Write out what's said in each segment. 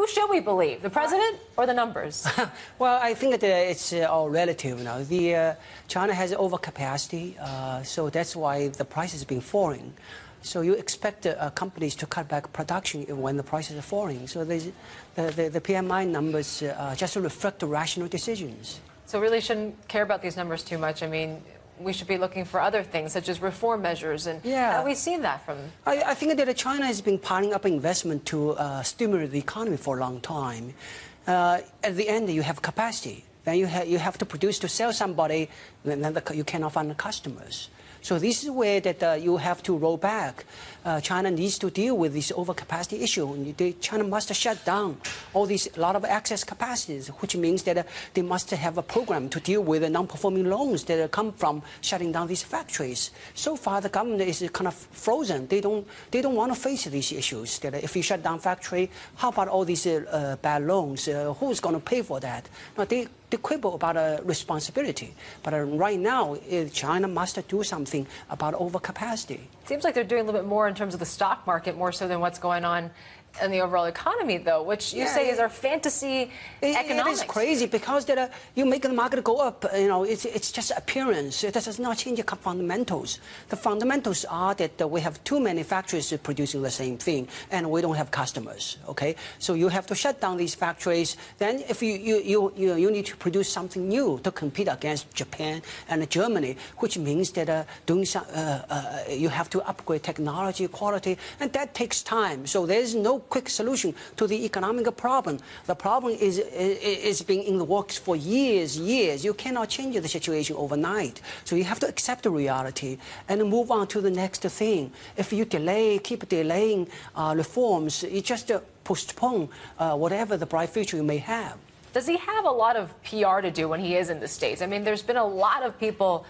Who should we believe, the president or the numbers? Well, I think that it's all relative. China has overcapacity, so that's why the price has been falling. So you expect companies to cut back production when the prices are falling. So the PMI numbers just reflect the rational decisions. So really shouldn't care about these numbers too much. I mean, we should be looking for other things, such as reform measures. And have we seen that from? I think that China has been piling up investment to stimulate the economy for a long time. At the end, you have capacity. Then you have to produce to sell somebody, then you cannot find the customers. So this is where that you have to roll back. China needs to deal with this overcapacity issue. China must shut down all these lot of excess capacities, which means that they must have a program to deal with the non-performing loans that come from shutting down these factories. So far, the government is kind of frozen. They don't want to face these issues. That if you shut down factory, how about all these bad loans? Who's going to pay for that? Now, they quibble about responsibility. But right now, China must do something about overcapacity. Seems like they're doing a little bit more in terms of the stock market, more so than what's going on in the overall economy, though, which you say is our fantasy economics. It is crazy because that you make the market go up. It's just appearance. It does not change the fundamentals. The fundamentals are that we have too many factories producing the same thing, and we don't have customers. Okay, so you have to shut down these factories. Then, if you need to produce something new to compete against Japan and Germany, which means that you have to upgrade technology quality, and that takes time. So there is no quick solution to the economic problem. The problem is being in the works for years. You cannot change the situation overnight. So you have to accept the reality and move on to the next thing. If you keep delaying reforms, you just postpone whatever the bright future you may have. Does he have a lot of PR to do when he is in the States? I mean, there's been a lot of people,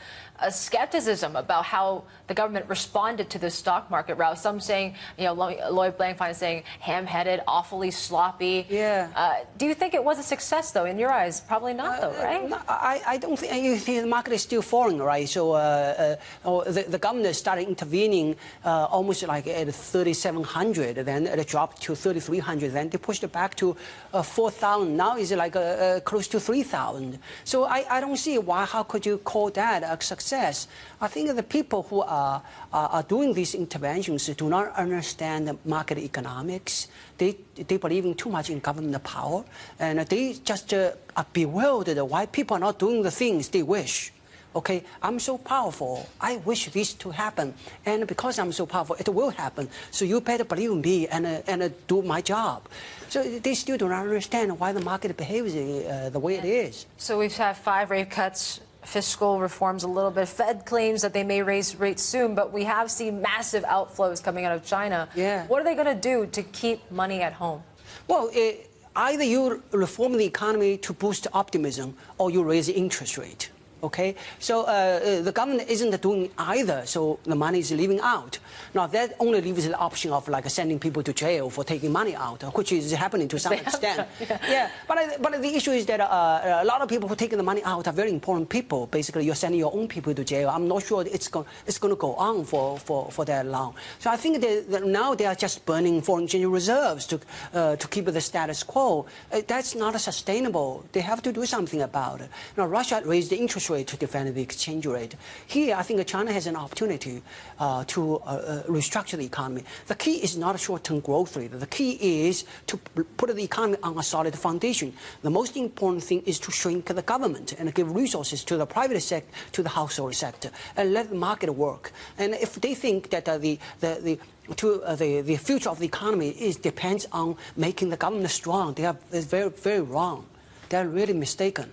skepticism about how the government responded to the stock market rout. Some saying, Lloyd Blankfein is saying ham-headed, awfully sloppy. Yeah. Do you think it was a success, though, in your eyes? Probably not, though, right? No, I don't think. You see, the market is still falling, right? So the government started intervening almost like at 3,700, then it dropped to 3,300, then they pushed it back to 4,000. Now it's like close to 3,000. So I don't see how could you call that a success? I think the people who are doing these interventions do not understand market economics. They believe in too much in government power, and they just are bewildered why people are not doing the things they wish. Okay, I'm so powerful. I wish this to happen, and because I'm so powerful, it will happen. So you better believe in me and do my job. So they still do not understand why the market behaves the way it is. So we've had 5 rate cuts. Fiscal reforms a little bit. Fed claims that they may raise rates soon, but we have seen massive outflows coming out of China. Yeah. What are they going to do to keep money at home? Well, either you reform the economy to boost optimism, or you raise the interest rate. Okay, so the government isn't doing either, so the money is leaving out. Now, that only leaves the option of like sending people to jail for taking money out, which is happening to some extent. Yeah, but the issue is that a lot of people who are taking the money out are very important people. Basically, you're sending your own people to jail. I'm not sure it's going to go on for that long. So I think that now they are just burning foreign exchange reserves to keep the status quo. That's not sustainable. They have to do something about it. Now, Russia raised the interest rate to defend the exchange rate. Here, I think China has an opportunity to restructure the economy. The key is not a short-term growth rate. The key is to put the economy on a solid foundation. The most important thing is to shrink the government and give resources to the private sector, to the household sector, and let the market work. And if they think that the future of the economy depends on making the government strong, they are very, very wrong. They are really mistaken.